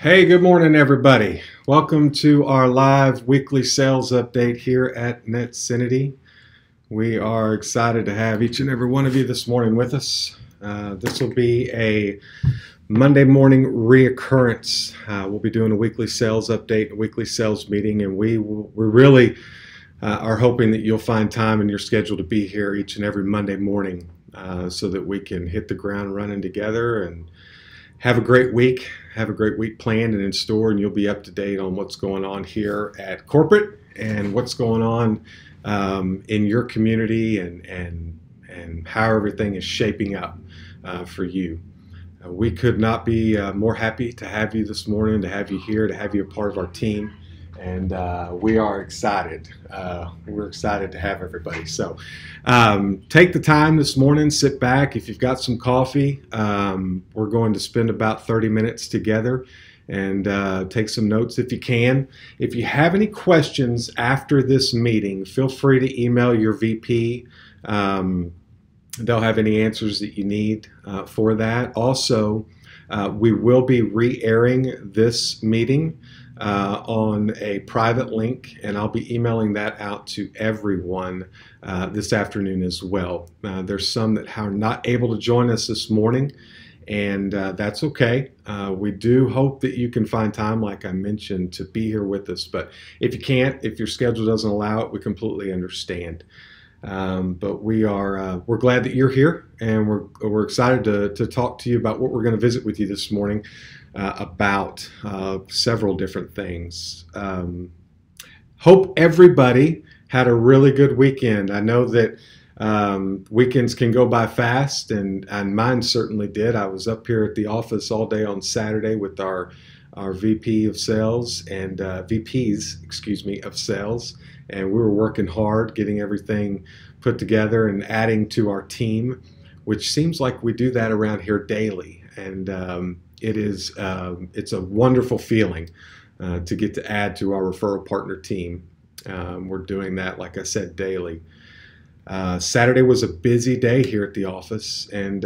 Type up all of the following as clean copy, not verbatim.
Hey, good morning, everybody. Welcome to our live weekly sales update here at NETcinity. We are excited to have each and every one of you this morning with us. This will be a Monday morning reoccurrence. We'll be doing a weekly sales update, a weekly sales meeting, and we really are hoping that you'll find time in your schedule to be here each and every Monday morning so that we can hit the ground running together and have a great week. Have a great week planned and in store, and you'll be up to date on what's going on here at corporate and what's going on in your community and how everything is shaping up for you. We could not be more happy to have you this morning, to have you here, to have you a part of our team. And we are excited. We're excited to have everybody. So take the time this morning, sit back. If you've got some coffee, we're going to spend about 30 minutes together and take some notes if you can. If you have any questions after this meeting, feel free to email your VP. They'll have any answers that you need for that. Also, we will be re-airing this meeting on a private link, and I'll be emailing that out to everyone this afternoon as well. There's some that are not able to join us this morning, and that's okay. We do hope that you can find time, like I mentioned, to be here with us, but if you can't, if your schedule doesn't allow it, we completely understand. But we're glad that you're here, and we're excited to talk to you about what we're going to visit with you this morning about several different things. Hope everybody had a really good weekend. I know that weekends can go by fast, and mine certainly did. I was up here at the office all day on Saturday with our VP of sales and VPs, excuse me, of sales. And we were working hard, getting everything put together and adding to our team, which seems like we do that around here daily. And it's a wonderful feeling to get to add to our referral partner team. We're doing that, like I said, daily. Saturday was a busy day here at the office, and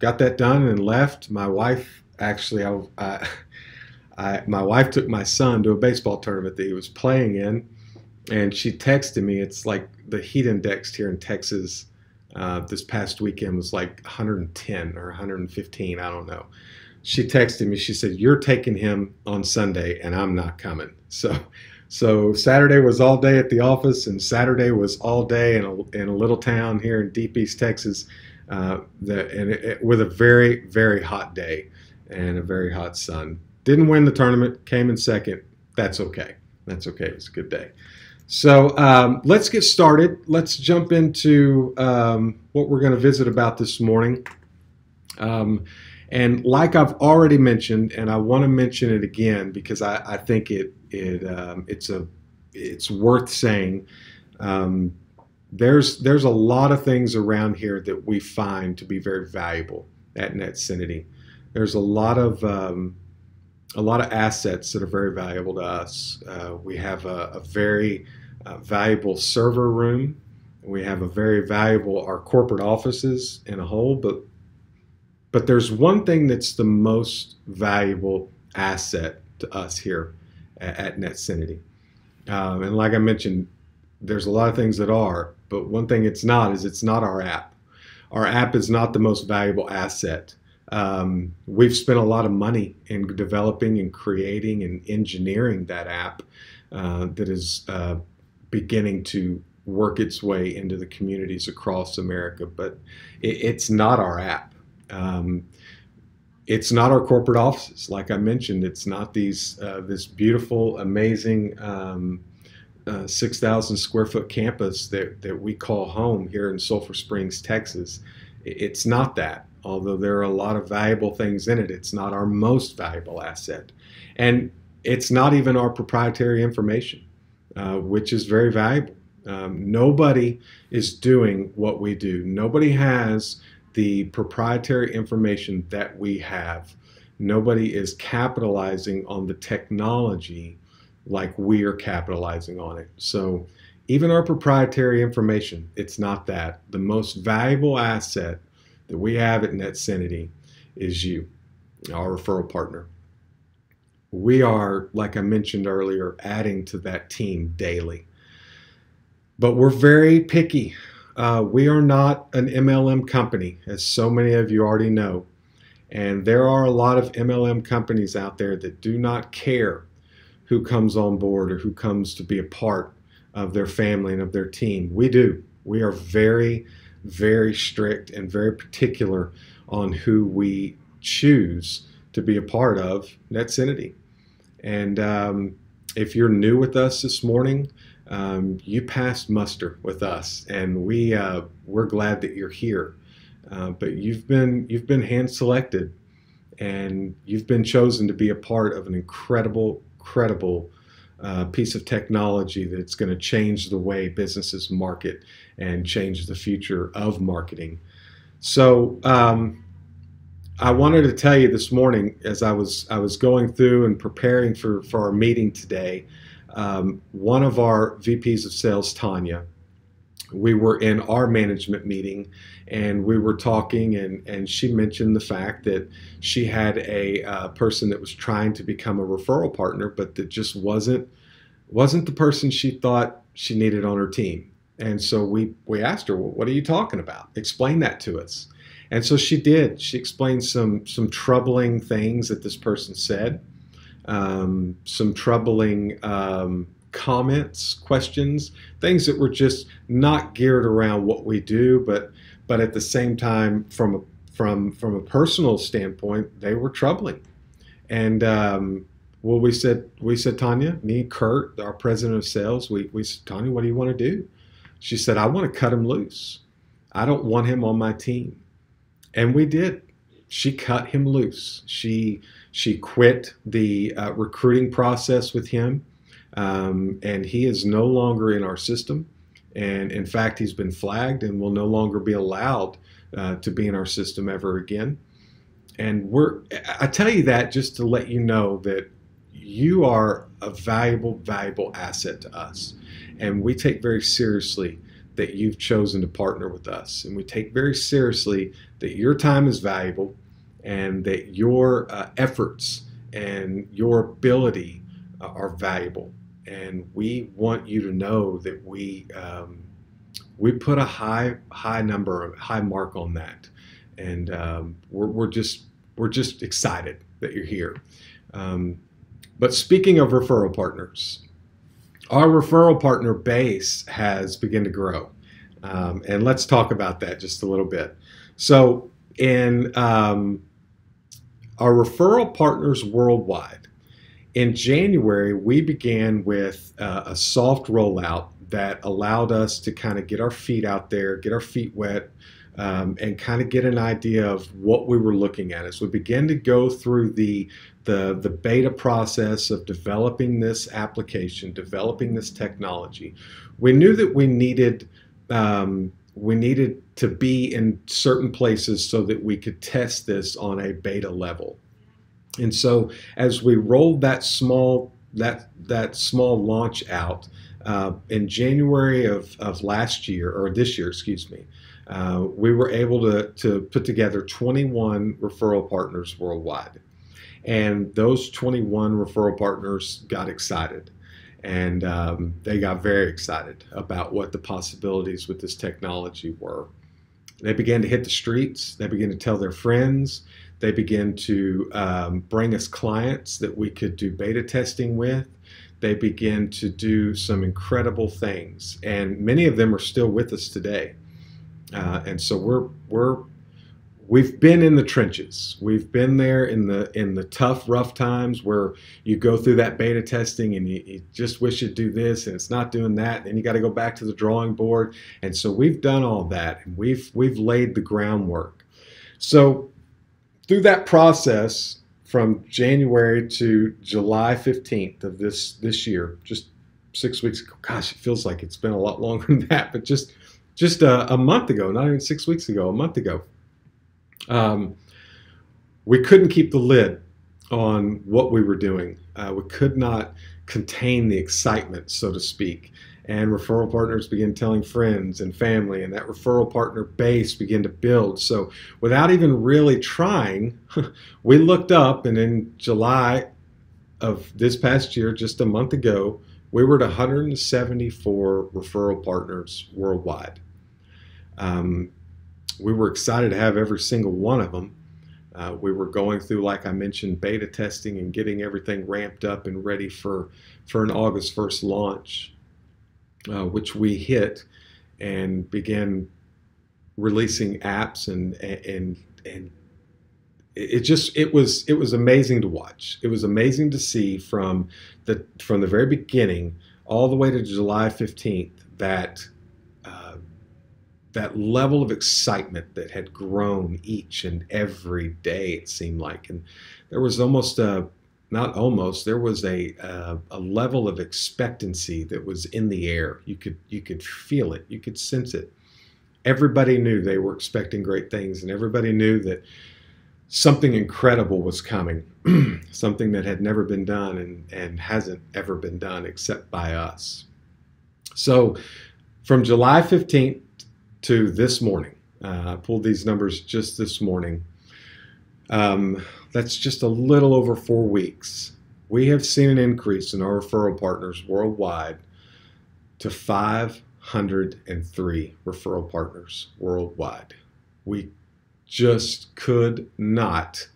got that done and left. My wife, actually, my wife took my son to a baseball tournament that he was playing in. And she texted me. It's like the heat index here in Texas this past weekend was like 110 or 115. I don't know. She texted me. She said, "You're taking him on Sunday, and I'm not coming." So Saturday was all day at the office, and Saturday was all day in a little town here in Deep East Texas, with a very, very hot day and a very hot sun. Didn't win the tournament. Came in second. That's okay. That's okay. It was a good day. So let's get started. Let's jump into what we're going to visit about this morning. And like I've already mentioned, and I want to mention it again because I think it's worth saying. There's a lot of things around here that we find to be very valuable at NETcinity. There's a lot of assets that are very valuable to us. We have a very valuable server room. We have a very valuable, our corporate offices in a whole, but there's one thing that's the most valuable asset to us here at NETcinity. And like I mentioned, there's a lot of things that are, but one thing it's not is it's not our app. Our app is not the most valuable asset. We've spent a lot of money in developing and creating and engineering that app that is beginning to work its way into the communities across America, but it's not our app. It's not our corporate offices. Like I mentioned, it's not this beautiful, amazing 6,000 square foot campus that we call home here in Sulphur Springs, Texas. It's not that. Although there are a lot of valuable things in it, it's not our most valuable asset. And it's not even our proprietary information, which is very valuable. Nobody is doing what we do. Nobody has the proprietary information that we have, nobody is capitalizing on the technology like we are capitalizing on it. So even our proprietary information, it's not that. The most valuable asset that we have at NETcinity is you, our referral partner. We are, like I mentioned earlier, adding to that team daily. But we're very picky. We are not an MLM company, as so many of you already know. And there are a lot of MLM companies out there that do not care who comes on board or who comes to be a part of their family and of their team. We do. We are very, very strict and very particular on who we choose to be a part of NETcinity. And if you're new with us this morning, you passed muster with us, and we're glad that you're here. But you've been hand selected, and you've been chosen to be a part of an incredible piece of technology that's going to change the way businesses market and change the future of marketing. So I wanted to tell you this morning, as I was going through and preparing for our meeting today, one of our VPs of sales, Tanya, we were in our management meeting, and we were talking, and she mentioned the fact that she had a person that was trying to become a referral partner, but that just wasn't the person she thought she needed on her team. And so we asked her, well, what are you talking about? Explain that to us. And so she did. She explained some troubling things that this person said, some troubling comments, questions, things that were just not geared around what we do, but at the same time, from a personal standpoint, they were troubling. And well, we said, Tanya, me, Kurt, our president of sales, we said, Tanya, what do you want to do? She said, I want to cut him loose. I don't want him on my team. And we did. She cut him loose. She quit the recruiting process with him. And he is no longer in our system. And in fact, he's been flagged and will no longer be allowed to be in our system ever again. And I tell you that just to let you know that you are a valuable asset to us. And we take very seriously that you've chosen to partner with us. And we take very seriously that your time is valuable and that your efforts and your ability are valuable. And we want you to know that we put a high mark on that, and we're just excited that you're here. But speaking of referral partners, our referral partner base has begun to grow, and let's talk about that just a little bit. So in our referral partners worldwide, in January, we began with a soft rollout that allowed us to kind of get our feet out there, get our feet wet, and kind of get an idea of what we were looking at as we began to go through the beta process of developing this application, developing this technology. We knew that we needed to be in certain places so that we could test this on a beta level. And so as we rolled that small launch out in January of last year, or this year, excuse me, we were able to put together 21 referral partners worldwide. And those 21 referral partners got excited. And they got very excited about what the possibilities with this technology were. They began to hit the streets. They began to tell their friends. They began to bring us clients that we could do beta testing with. They began to do some incredible things, and many of them are still with us today. And so we've been in the trenches. We've been there in the tough, rough times where you go through that beta testing and you just wish you'd do this and it's not doing that. And you got to go back to the drawing board. And so we've done all that, and we've laid the groundwork. So through that process, from January to July 15th of this year, just 6 weeks ago. Gosh, it feels like it's been a lot longer than that, but just a month ago, not even 6 weeks ago, a month ago, Um, we couldn't keep the lid on what we were doing. We could not contain the excitement, so to speak. And referral partners began telling friends and family, and that referral partner base began to build. So without even really trying, we looked up, and in July of this past year, just a month ago, we were at 174 referral partners worldwide. We were excited to have every single one of them. We were going through, like I mentioned, beta testing and getting everything ramped up and ready for an August 1st launch, which we hit and began releasing apps, and it was amazing to watch. It was amazing to see from the very beginning all the way to July 15th that level of excitement that had grown each and every day, it seemed like. And there was there was a level of expectancy that was in the air. You could feel it. You could sense it. Everybody knew they were expecting great things, and everybody knew that something incredible was coming, something that had never been done and hasn't ever been done except by us. So from July 15th to this morning, I pulled these numbers just this morning. That's just a little over 4 weeks. We have seen an increase in our referral partners worldwide to 503 referral partners worldwide. We just could not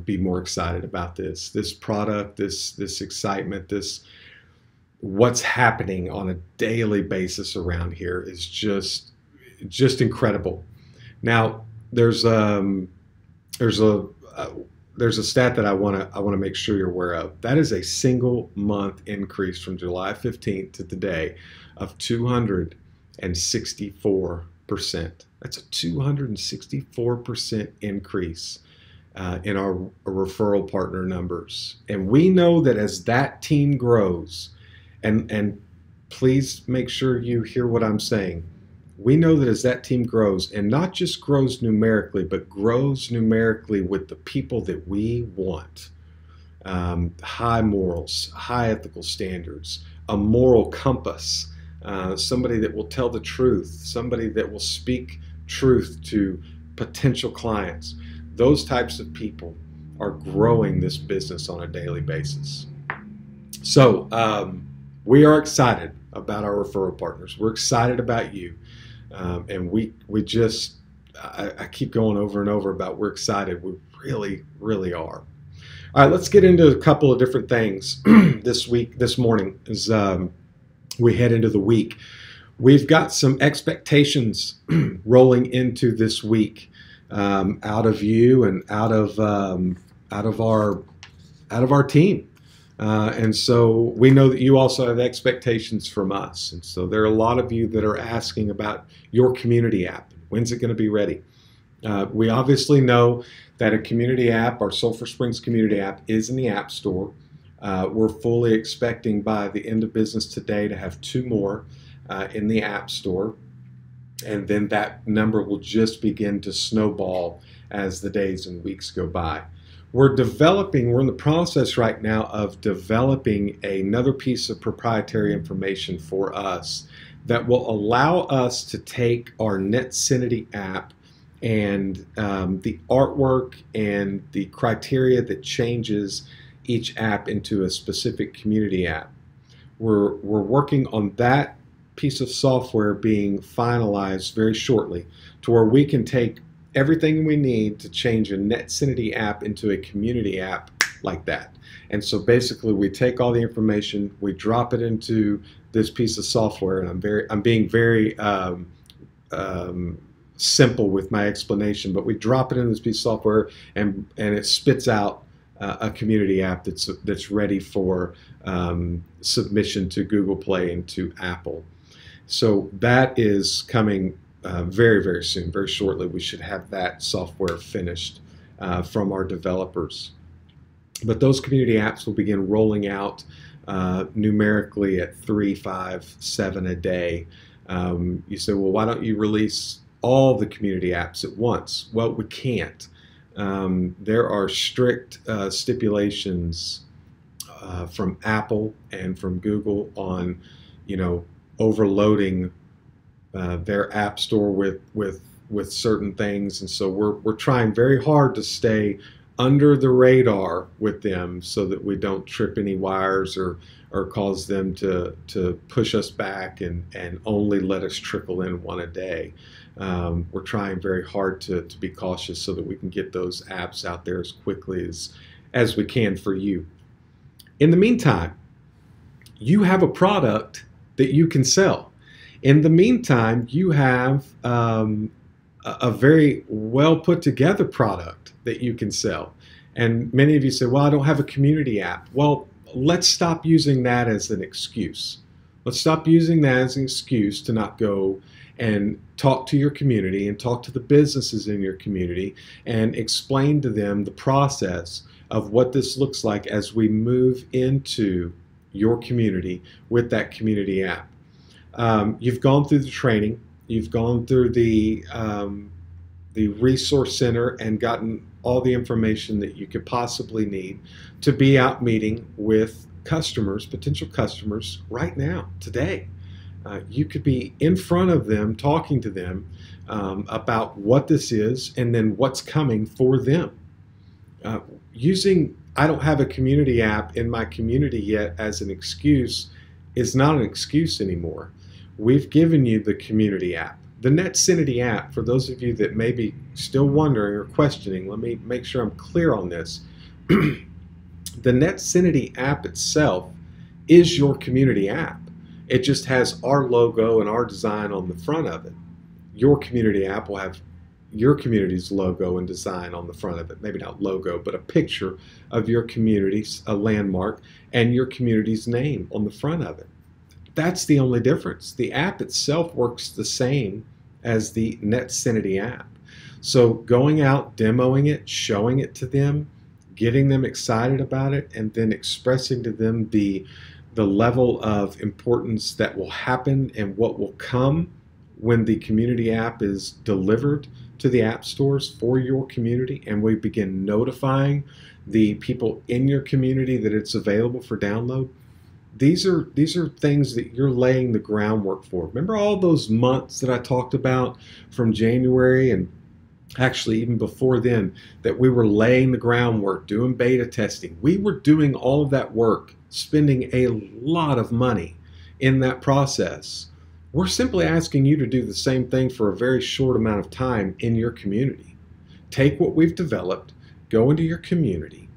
be more excited about this product, this excitement, what's happening on a daily basis around here is just incredible. Now, there's a stat that I want to make sure you're aware of. That is a single month increase from July 15th to today of 264%. That's a 264% increase in our referral partner numbers. And we know that as that team grows, and please make sure you hear what I'm saying. We know that as that team grows, and not just grows numerically, but grows numerically with the people that we want, high morals, high ethical standards, a moral compass, somebody that will tell the truth, somebody that will speak truth to potential clients. Those types of people are growing this business on a daily basis. So we are excited about our referral partners. We're excited about you. And we just, I keep going over and over about we're excited. We really, really are. All right, let's get into a couple of different things this morning as we head into the week. We've got some expectations rolling into this week out of you and out of our team. And so we know that you also have expectations from us. And so there are a lot of you that are asking about your community app. When's it going to be ready? We obviously know that a community app, our Sulphur Springs community app, is in the App Store. We're fully expecting by the end of business today to have 2 more in the App Store. And then that number will just begin to snowball as the days and weeks go by. We're in the process right now of developing another piece of proprietary information for us that will allow us to take our NETcinity app and the artwork and the criteria that changes each app into a specific community app. We're working on that piece of software being finalized very shortly to where we can take everything we need to change a NETcinity app into a community app like that. And so basically we take all the information, we drop it into this piece of software, and I'm being very simple with my explanation, but we drop it in this piece of software and it spits out a community app that's ready for submission to Google Play and to Apple. So that is coming very, very soon, very shortly. We should have that software finished from our developers. But those community apps will begin rolling out numerically at 3, 5, 7 a day. You say, well, why don't you release all the community apps at once. Well, we can't. There are strict stipulations from Apple and from Google on, overloading their app store with certain things, and so we're trying very hard to stay under the radar with them so that we don't trip any wires or cause them to push us back and only let us trickle in one a day. We're trying very hard to be cautious so that we can get those apps out there as quickly as we can for you. In the meantime, you have a product that you can sell. In the meantime, you have a very well put together product that you can sell. And many of you say, well, I don't have a community app. Well, let's stop using that as an excuse. Let's stop using that as an excuse to not go and talk to your community and talk to the businesses in your community and explain to them the process of what this looks like as we move into your community with that community app. You've gone through the training, you've gone through the resource center and gotten all the information that you could possibly need to be out meeting with customers, potential customers, right now, today. You could be in front of them, talking to them about what this is and then what's coming for them. Using I don't have a community app in my community yet as an excuse is not an excuse anymore. We've given you the community app. The NETcinity app, for those of you that may be still wondering or questioning, let me make sure I'm clear on this. The NETcinity app itself is your community app. It just has our logo and our design on the front of it. Your community app will have your community's logo and design on the front of it. Maybe not logo, but a picture of your community's, a landmark, and your community's name on the front of it. That's the only difference. The app itself works the same as the NETcinity app. So going out, demoing it, showing it to them, getting them excited about it, and then expressing to them the level of importance that will happen and what will come when the community app is delivered to the app stores for your community, and we begin notifying the people in your community that it's available for download. These are things that you're laying the groundwork for. Remember all those months that I talked about from January, and actually even before then, that we were laying the groundwork, doing beta testing. We were doing all of that work, spending a lot of money in that process. We're simply asking you to do the same thing for a very short amount of time in your community. Take what we've developed, go into your community,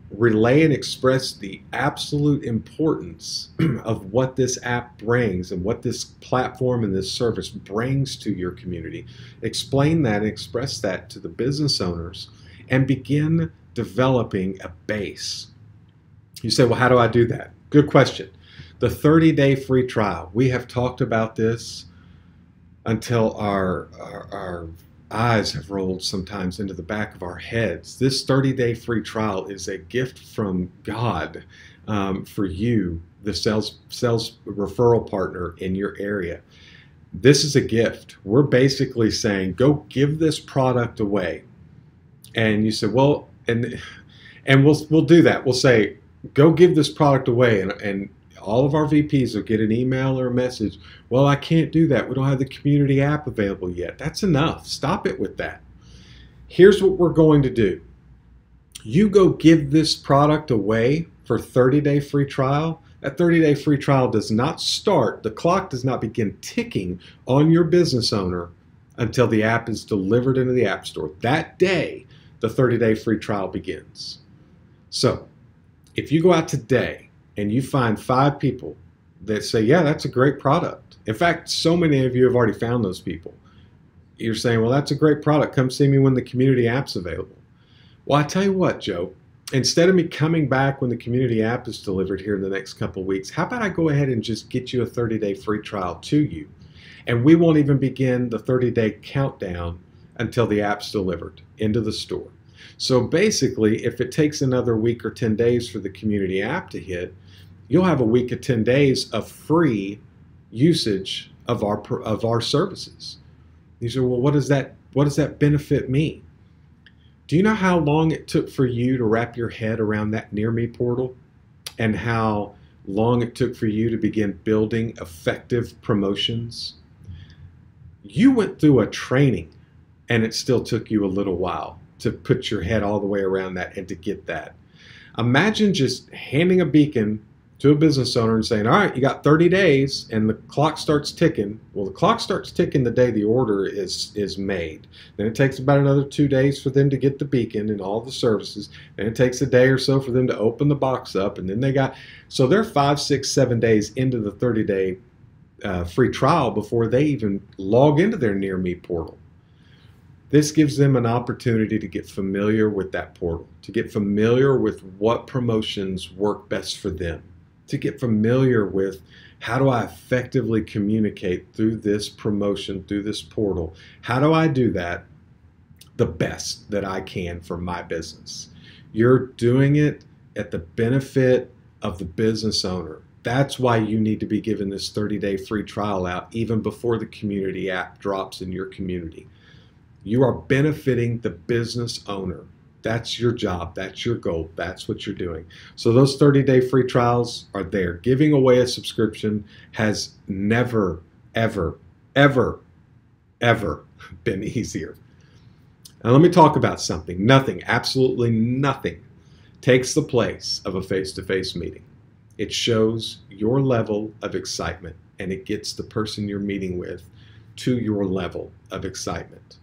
relay and express the absolute importance of what this app brings and what this platform and this service brings to your community. Explain that and express that to the business owners and begin developing a base. You say, well, how do I do that? Good question. The 30-day free trial. We have talked about this until our eyes have rolled sometimes into the back of our heads. This 30-day free trial is a gift from God for you, the sales referral partner in your area. This is a gift. We're basically saying, go give this product away. And you say, well, and we'll do that. We'll say, go give this product away, and all of our VPs will get an email or a message. Well, I can't do that. We don't have the community app available yet. That's enough. Stop it with that. Here's what we're going to do. You go give this product away for 30-day free trial. That 30-day free trial does not start. The clock does not begin ticking on your business owner until the app is delivered into the App Store. That day, the 30-day free trial begins. So if you go out today and you find 5 people that say, yeah, that's a great product. In fact, so many of you have already found those people. You're saying, well, that's a great product. Come see me when the community app's available. Well, I tell you what, Joe, instead of me coming back when the community app is delivered here in the next couple of weeks, how about I go ahead and just get you a 30-day free trial to you? And we won't even begin the 30-day countdown until the app's delivered into the store. So basically, if it takes another week or 10 days for the community app to hit, you'll have a week of 10 days of free usage of our services. You say, well, what does that benefit me? Do you know how long it took for you to wrap your head around that Near Me portal, and how long it took for you to begin building effective promotions? You went through a training, and it still took you a little while to put your head all the way around that and to get that. Imagine just handing a beacon to a business owner and saying, all right, you got 30 days, and the clock starts ticking. Well, the clock starts ticking the day the order is made. Then it takes about another 2 days for them to get the beacon and all the services. Then it takes a day or so for them to open the box up, and then so they're 5, 6, 7 days into the 30-day free trial before they even log into their Near Me portal. This gives them an opportunity to get familiar with that portal, to get familiar with what promotions work best for them, to get familiar with how do I effectively communicate through this promotion, through this portal. How do I do that the best that I can for my business? You're doing it at the benefit of the business owner. That's why you need to be given this 30-day free trial out even before the community app drops in your community. You are benefiting the business owner. That's your job. That's your goal. That's what you're doing. So those 30-day free trials are there. Giving away a subscription has never, ever, ever, ever been easier. Now let me talk about something. Nothing, absolutely nothing, takes the place of a face-to-face meeting. It shows your level of excitement, and it gets the person you're meeting with to your level of excitement.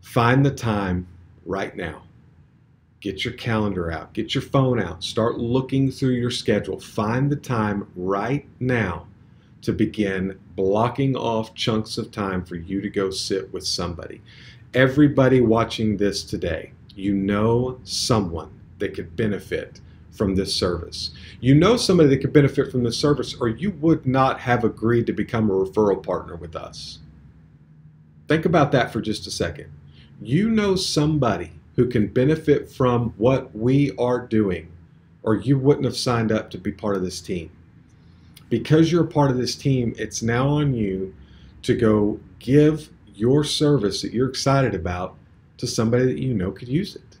Find the time right now. Get your calendar out. Get your phone out. Start looking through your schedule. Find the time right now to begin blocking off chunks of time for you to go sit with somebody. Everybody watching this today, you know someone that could benefit from this service. You know somebody that could benefit from this service, or you would not have agreed to become a referral partner with us. Think about that for just a second. You know somebody who can benefit from what we are doing, or you wouldn't have signed up to be part of this team. Because you're a part of this team, it's now on you to go give your service that you're excited about to somebody that you know could use it.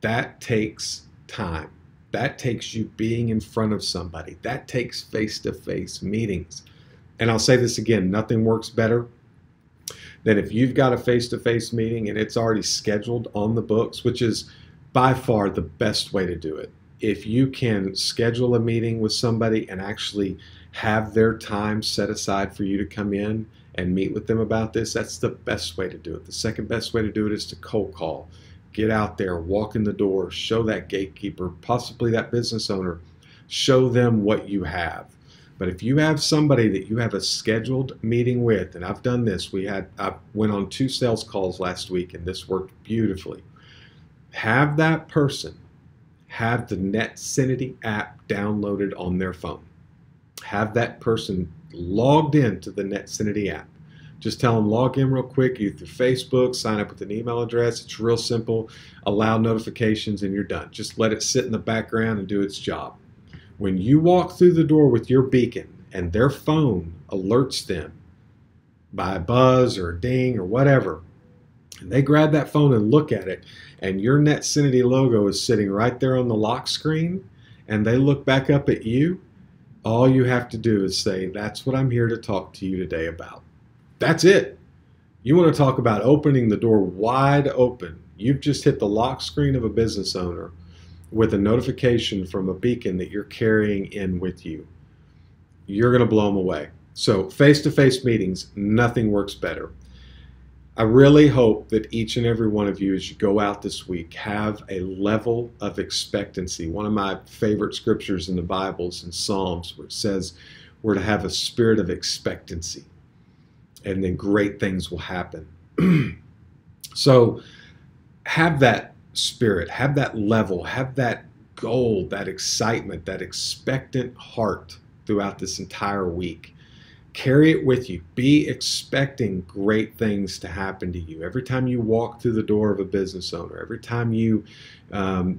That takes time. That takes you being in front of somebody. That takes face-to-face meetings. And I'll say this again, nothing works better than if you've got a face-to-face meeting and it's already scheduled on the books, which is by far the best way to do it. If you can schedule a meeting with somebody and actually have their time set aside for you to come in and meet with them about this, that's the best way to do it. The second best way to do it is to cold call. Get out there, walk in the door, show that gatekeeper, possibly that business owner, show them what you have. But if you have somebody that you have a scheduled meeting with, and I've done this, I went on 2 sales calls last week and this worked beautifully. Have that person have the NETcinity app downloaded on their phone. Have that person logged into the NETcinity app. Just tell them log in real quick, either through Facebook, sign up with an email address. It's real simple. Allow notifications and you're done. Just let it sit in the background and do its job. When you walk through the door with your beacon and their phone alerts them by a buzz or a ding or whatever, and they grab that phone and look at it, and your NETcinity logo is sitting right there on the lock screen, and they look back up at you, all you have to do is say, that's what I'm here to talk to you today about. That's it. You want to talk about opening the door wide open. You've just hit the lock screen of a business owner with a notification from a beacon that you're carrying in with you. You're going to blow them away. So face-to-face meetings, nothing works better. I really hope that each and every one of you, as you go out this week, have a level of expectancy. One of my favorite scriptures in the Bible is in Psalms, where it says we're to have a spirit of expectancy, and then great things will happen. So have that spirit, have that level, have that goal, that excitement, that expectant heart throughout this entire week. Carry it with you. Be expecting great things to happen to you. Every time you walk through the door of a business owner, every time you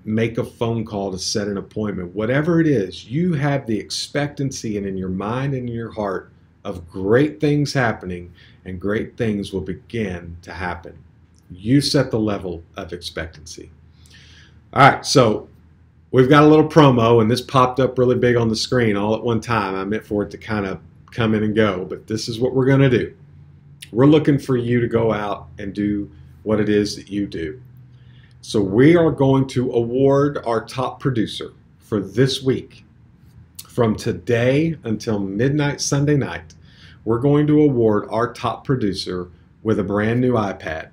make a phone call to set an appointment, whatever it is, you have the expectancy and in your mind and in your heart of great things happening, and great things will begin to happen. You set the level of expectancy. All right, so we've got a little promo, and this popped up really big on the screen all at one time. I meant for it to kind of come in and go, but this is what we're going to do. We're looking for you to go out and do what it is that you do. So we are going to award our top producer for this week. From today until midnight Sunday night, we're going to award our top producer with a brand new iPad.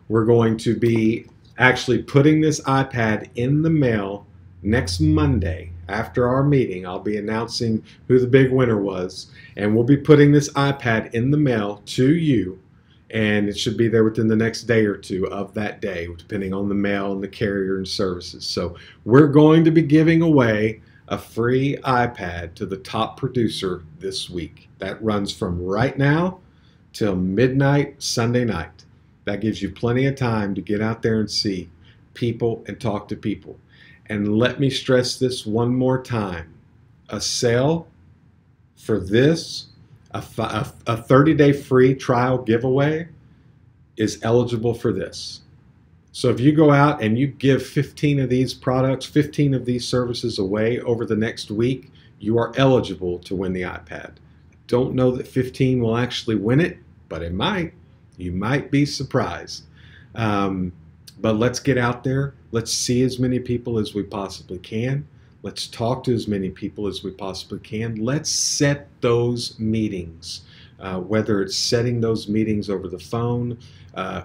We're going to be actually putting this iPad in the mail next Monday. After our meeting, I'll be announcing who the big winner was, and we'll be putting this iPad in the mail to you, and it should be there within the next day or two of that day, depending on the mail and the carrier and services. So we're going to be giving away a free iPad to the top producer this week. That runs from right now till midnight Sunday night. That gives you plenty of time to get out there and see people and talk to people. And let me stress this one more time. A sale for this, a 30-day free trial giveaway is eligible for this. So if you go out and you give 15 of these products, 15 of these services away over the next week, you are eligible to win the iPad. Don't know that 15 will actually win it, but it might. You might be surprised. But let's get out there. Let's see as many people as we possibly can. Let's talk to as many people as we possibly can. Let's set those meetings, whether it's setting those meetings over the phone,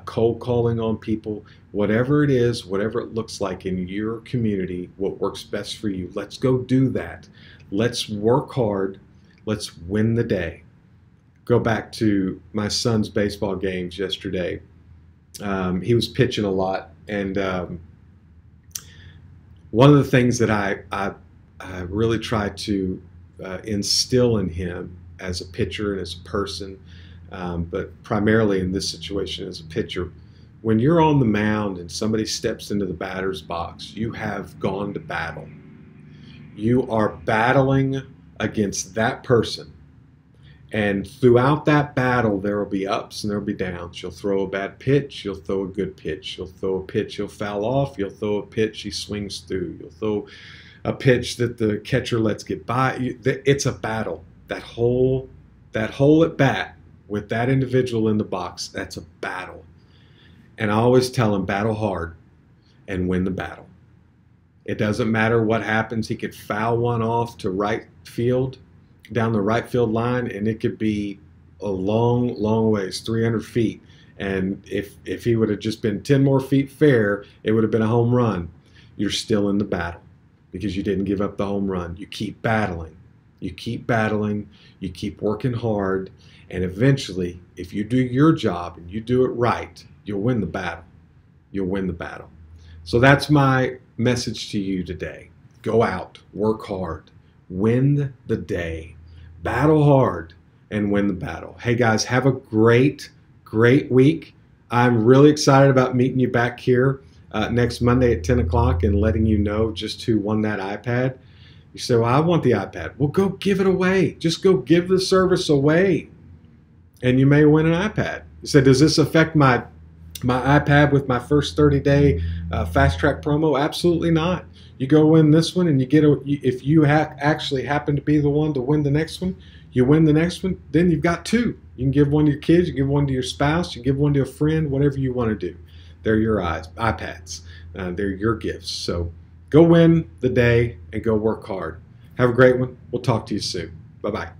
cold calling on people, whatever it is, whatever it looks like in your community, what works best for you. Let's go do that. Let's work hard. Let's win the day. Go back to my son's baseball games yesterday. He was pitching a lot, and one of the things that I really try to instill in him as a pitcher and as a person, but primarily in this situation as a pitcher, when you're on the mound and somebody steps into the batter's box, you have gone to battle. You are battling against that person. And throughout that battle, there will be ups and there will be downs. You'll throw a bad pitch. You'll throw a good pitch. You'll throw a pitch he'll foul off. You'll throw a pitch he swings through. You'll throw a pitch that the catcher lets get by. It's a battle. That whole at bat with that individual in the box, that's a battle. And I always tell him, battle hard and win the battle. It doesn't matter what happens. He could foul one off to right field, down the right field line, and it could be a long, long ways, 300 feet. And if he would have just been 10 more feet fair, it would have been a home run. You're still in the battle because you didn't give up the home run. You keep battling. You keep battling. You keep working hard. And eventually, if you do your job and you do it right, you'll win the battle. You'll win the battle. So that's my message to you today. Go out, work hard, win the day, battle hard, and win the battle. Hey guys, have a great week. I'm really excited about meeting you back here next Monday at 10 o'clock and letting you know just who won that iPad. You say, well, I want the iPad. Well, go give it away. Just go give the service away, and you may win an iPad. You say, does this affect my iPad with my first 30-day fast track promo? Absolutely not. You go win this one, and you get if you actually happen to be the one to win the next one, you win the next one, then you've got two. You can give one to your kids, you give one to your spouse, you give one to a friend, whatever you want to do. They're your iPads. They're your gifts. So go win the day and go work hard. Have a great one. We'll talk to you soon. Bye-bye.